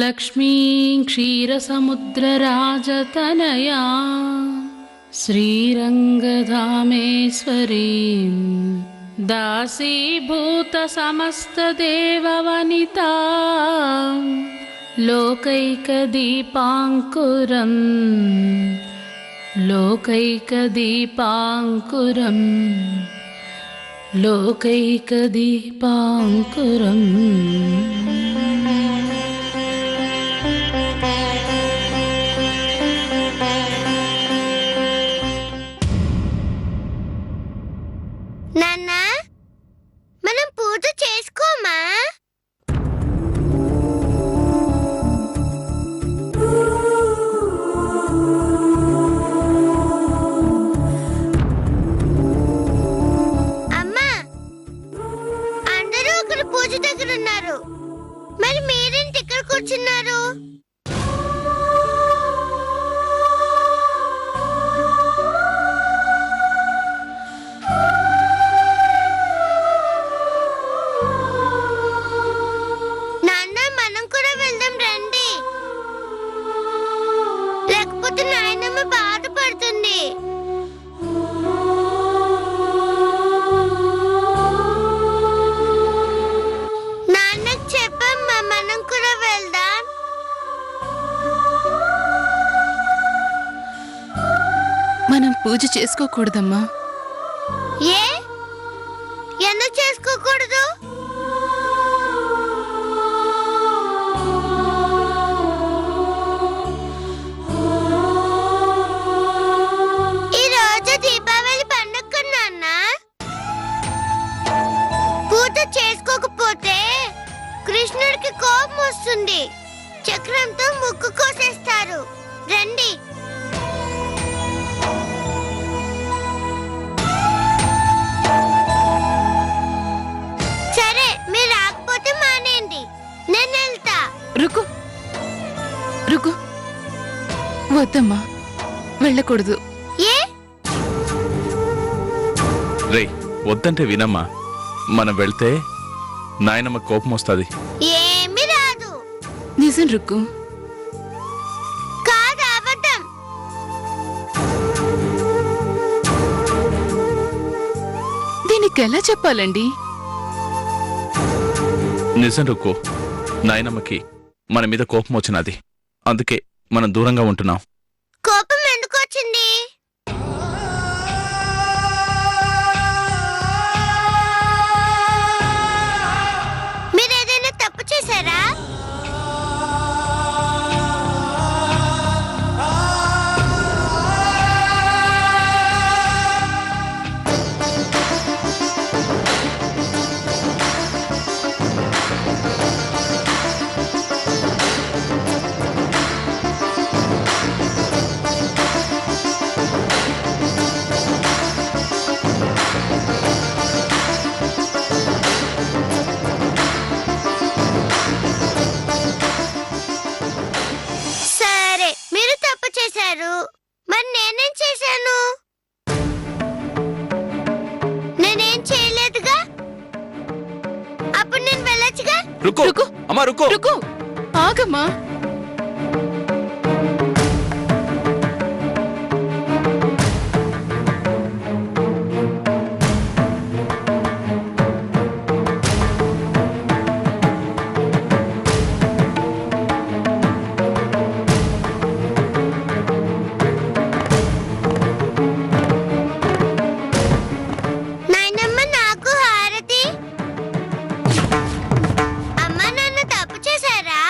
लक्ष्मीं क्षीरसमुद्रराजतनया श्रीरङ्गधामेश्वरीं दासीभूतसमस्तदेववनिता लोकैकदीपाङ्कुरम् लोकैकदीपाङ्कुरम् लोकैकदीपाङ्कुरम् నాన్నా మనం పూజ చేసుకోమా? అమ్మా, అందరూ అక్కడ పూజ దగ్గర ఉన్నారు, మరి మీరేంటి ఇక్కడ కూర్చున్నారు? నాన్న, మనం కూడా వెళ్దాం రండి, లేకపోతే నాయనమ్మ బాధపడుతుంది. నాన్నకు చెప్పమ్మా, మనం కూడా వెళ్దాం. మనం పూజ చేసుకోకూడదమ్మా. ఏ ఎందుకు చేసుకోకూడదు? ఈ రోజు దీపావళి పండుగ నాన్న. పూజ చేసుకోకపోతే కృష్ణుడికి కోపం వస్తుంది, చక్రంతో ముక్కు కోసేస్తారు. రండి. సరే, మీరు రాకపోతే మానేయండి, నేను వెళ్తా. రుకు రుకు, వద్దమ్మా, వెళ్ళకూడదు. ఏ రే, వద్దంటే వినమ్మా. మనం వెళ్తే నాయనమ్మ కోపం వస్తుంది. ఏమీ రాదు. నిజం రుక్కు. కాదు, అబద్ధం. దీనికి ఎలా చెప్పాలండి? నిజం రుక్కో, నాయనమ్మకి మన మీద కోపం వచ్చినది, అందుకే మనం దూరంగా ఉంటున్నాం. కోపం ఎందుకు వచ్చింది? మీరేదైనా తప్పు చేశారా? సరే, మీరు తప్పు చేశారు, మరి నేనేం చేశాను? నేనేం చేయలేదుగా, అప్పుడు నేను వెళ్ళొచ్చుగా. రుక్కో రుక్కో. అమ్మా, రుక్కో. రుకు, ఆగమ్మా. నాయనమ్మ, నాకు హారతి. అమ్మ, నాన్న తప్పు చేశారా?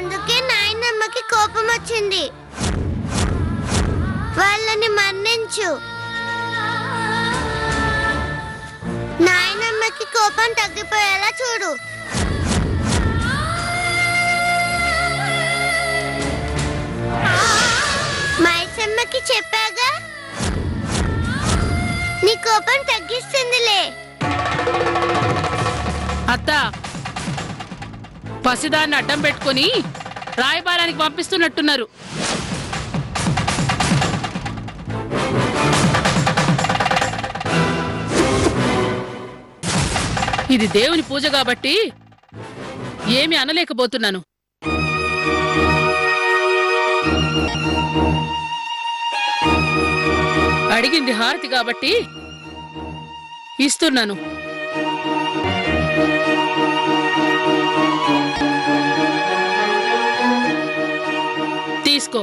అందుకే నాయనమ్మకి కోపం వచ్చింది. వాళ్ళని మన్నించు. నాయనమ్మకి కోపం తగ్గిపోయేలా చూడు. మైసమ్మకి చెప్పాగా, నీ కోపం తగ్గిస్తుందిలే. అత్త పసిదాన్ని అడ్డం పెట్టుకుని రాయబారానికి పంపిస్తున్నట్టున్నారు. ఇది దేవుని పూజ కాబట్టి ఏమి అనలేకపోతున్నాను. అడిగింది హారతి కాబట్టి ఇస్తున్నాను. తీసుకో.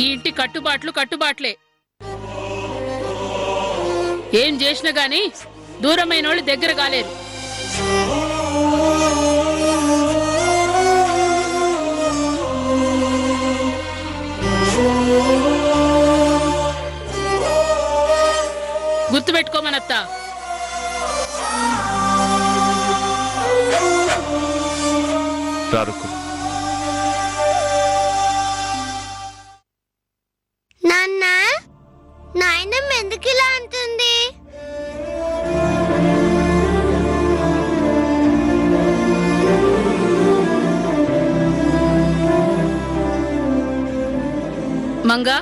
ఈ ఇంటి కట్టుబాట్లే. ఏం చేసినా గాని దూరమైన వాళ్ళు దగ్గర కాలేరు. గుర్తుపెట్టుకోమనత్త. రారుకు నాన్న, నాయనమ్మ ఎందుకు ఇలా అంటుంది? మంగా,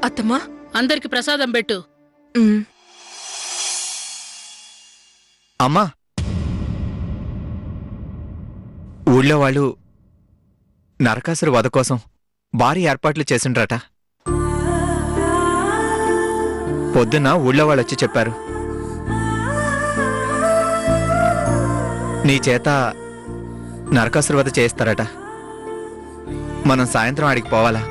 అత్తమ్మా. అందరికి ప్రసాదం పెట్టు. అమ్మా, ఊళ్ళో వాళ్ళు నరకాసురు వధ కోసం భారీ ఏర్పాట్లు చేసిండ్రట. పొద్దున్న ఊళ్ళో వాళ్ళొచ్చి చెప్పారు, నీ చేత నరకాసురు వధ చేయిస్తారట. మనం సాయంత్రం ఆడికి పోవాలా?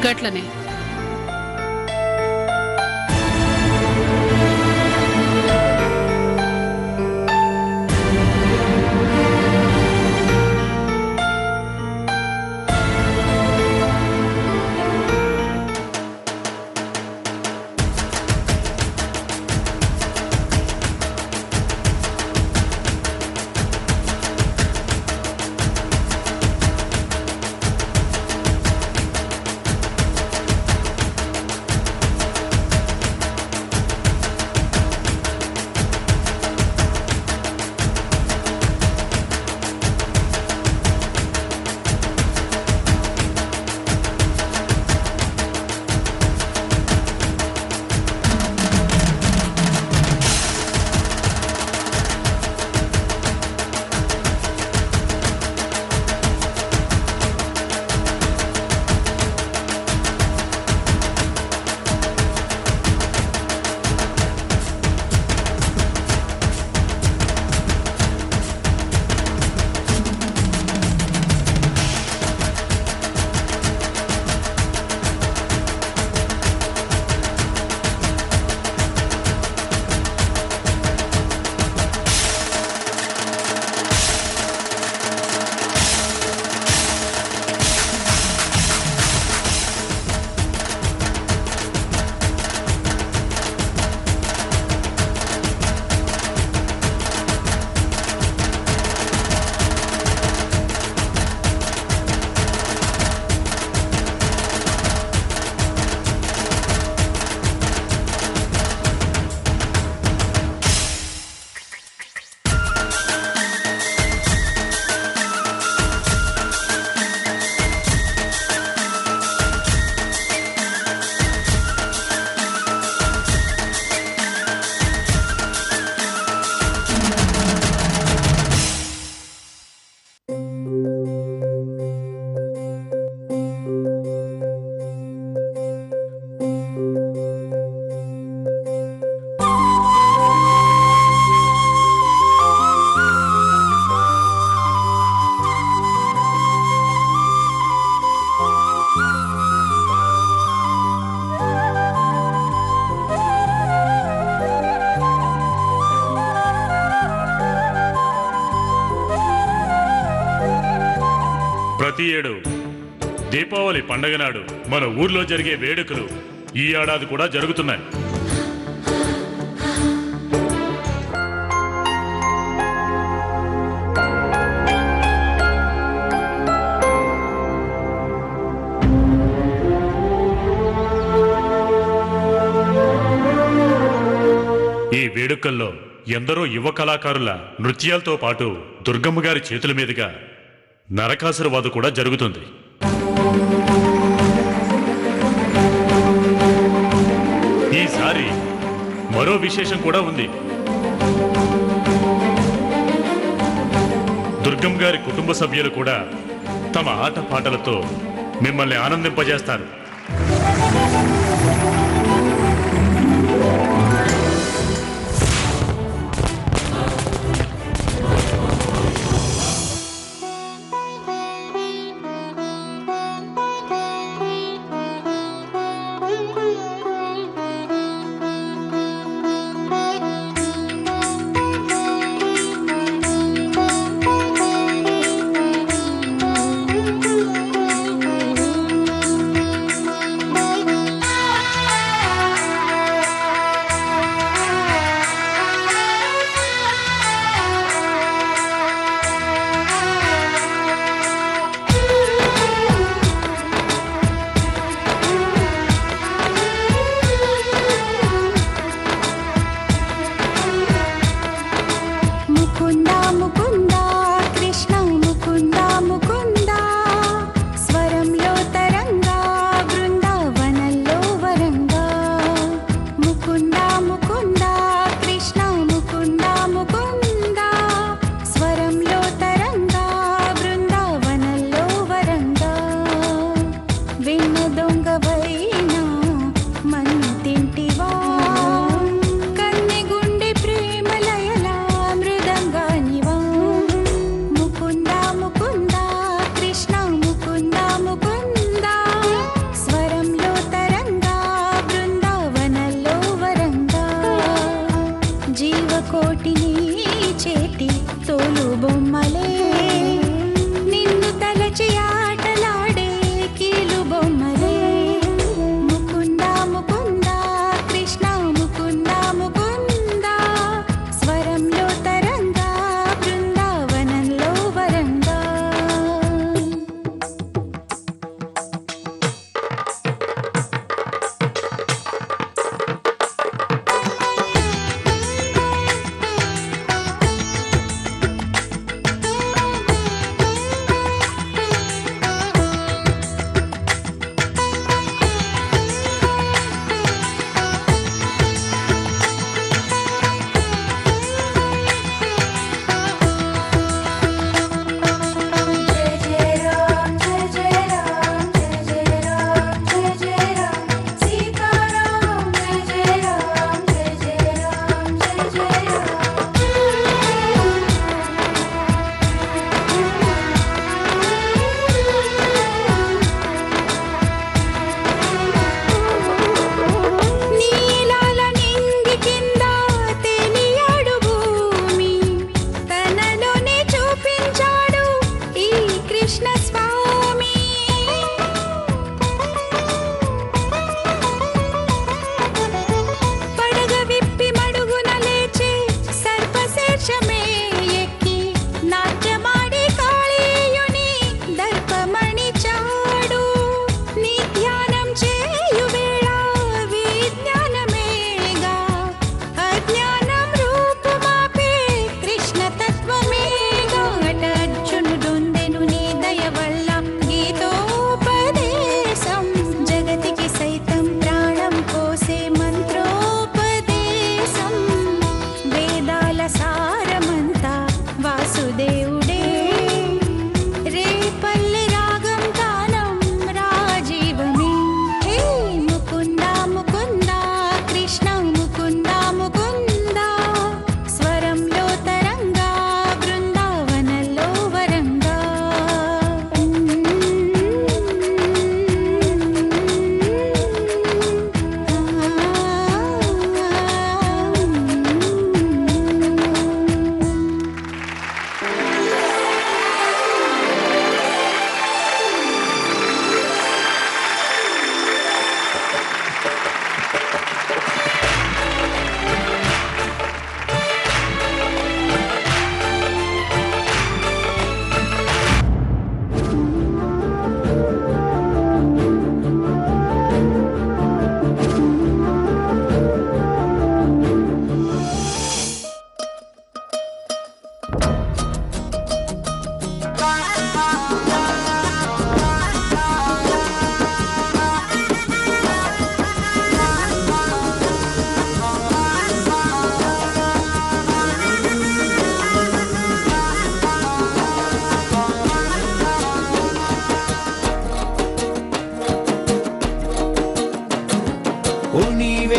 గట్లనే. ప్రతి ఏడు దీపావళి పండగ నాడు మన ఊర్లో జరిగే వేడుకలు ఈ ఏడాది కూడా జరుగుతున్నాయి. ఈ వేడుకల్లో ఎందరో యువ కళాకారుల నృత్యాలతో పాటు దుర్గమ్మ గారి చేతుల మీదుగా నరకాసురవాదు కూడా జరుగుతుంది. ఈసారి మరో విశేషం కూడా ఉంది. దుర్గమ్మ గారి కుటుంబ సభ్యులు కూడా తమ ఆట పాటలతో మిమ్మల్ని ఆనందింపజేస్తారు.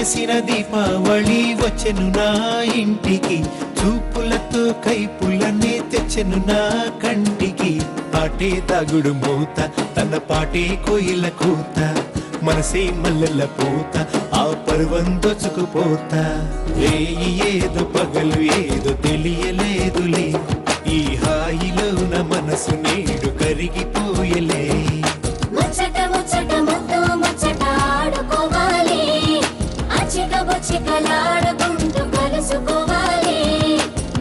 వేసిన దీపావళి వచ్చెను నా ఇంటికి, చూపులతో కైపులనే తెచ్చెను నా కంటికి. ఆటే దాగుడు మూత, తన పాటే కోయిల కూత, మనసే మల్లెల పూత, ఆ పర్వం దోచుకుపోతా. రేయి ఏదో పగలు ఏదో తెలియలేదులే, ఈ హాయిలోన మనసు నేడు కరిగిపోయలే. ముచ్చట ముచ్చట ముద్దు ముచ్చట ఆడుకోవాలి, అచ్చిక బొచ్చికలాడుకుంటూ కలుసుకోవాలి.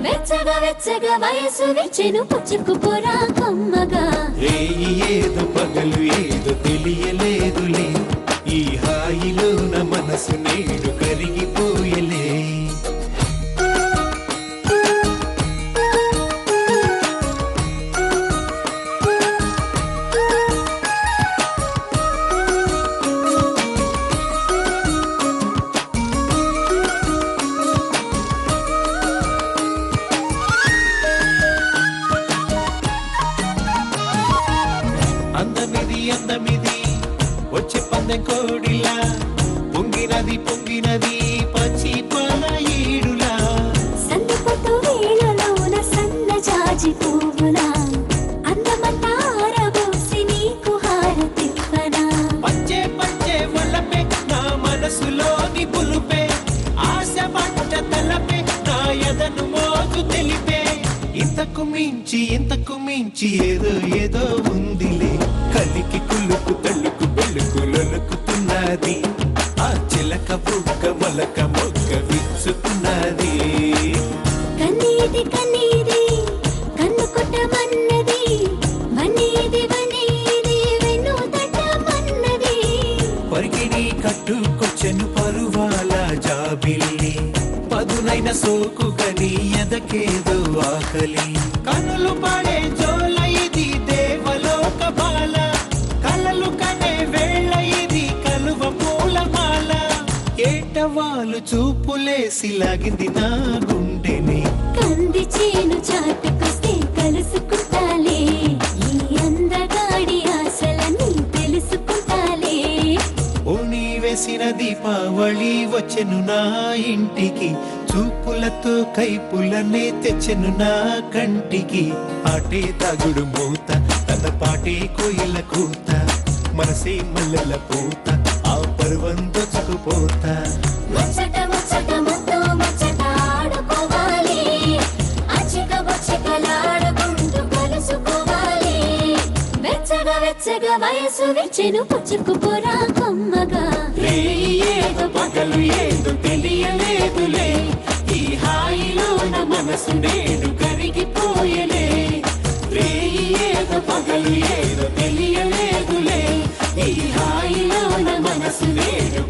వెచ్చగా వెచ్చగా వయసు విచ్చెను పుచ్చుకుపోరా కమ్మగా. రేయి ఏదో పగలు ఏదో తెలియలేదులే, ఈ హాయిలోన మనసు నేడు కరిగిపోయలే. అందమిది అందమిది వచ్చే పందెం కోడిలా, పొంగినది పొంగినది పచ్చి పాల ఈడులా. సందపొట్టు వేళలోన సన్న జాజి పువ్వులా, అందమంతా ఆరబోసి నీకు హారతివ్వనా. పంచే పంచే వలపే నా మనసులోని పులుపే, ఆశ పంట తలపే నా ఎదను మోజు తెలిపే. ఇంతకు మించి ఏదో ఏదో ఉందిలే, కలికి కులుకు తల్లుకు పెళ్ళుకు లొలుకుతున్నది, ఆ చిలక బుక్క మొలక మొగ్గ విచ్చుతున్నది. కన్నీది కన్నీది కన్ను కొట్టమన్నది, వన్నీది వన్నీది వెన్ను తట్టమన్నది. పరికిణి కట్టుకొచ్చెను పరువాల జాబిల్లి, పదునైన సోకు గని ఎదకేదో ఆకలి. కనులు పడే జోల ఇది దేవలోక బాల, కలలు కనే వేళ ఇది కలువ పూలమాల. ఏటవాలు చూపులేసి లాగింది నా గుండెని, కంది చేను చాటుకొస్తే కలుసుకుంటాలే, ఈ అందగాడి ఆశలన్నీ తెలుసుకుంటాలే. ఓణి వేసిన దీపావళి వచ్చెను నా ఇంటికి, చూపులతో కైపులనే తెచ్చెను నా కంటికి. ఆటే దాగుడు మూత, తన పాటే కోయిల కూత, మనసే మల్లెల పూత, ఆ పర్వం దోచుకుపోతా. ముచ్చట ముచ్చట ముద్దు ముచ్చట ఆడుకోవాలి, అచ్చిక బొచ్చికలాడుకుంటూ కలుసుకోవాలి. వెచ్చగా వెచ్చగా వయసు విచ్చెను పుచ్చుకుపోరా కమ్మగా. రేయి ఏదో పగలు ఏదో తెలియలేదులే, ఈ హాయిలోన మనసు నేడు కరిగిపోయలే. రేయి ఏదో పగలు ఏదో తెలియలేదులే, ఈ హాయిలోన మనసు నేడు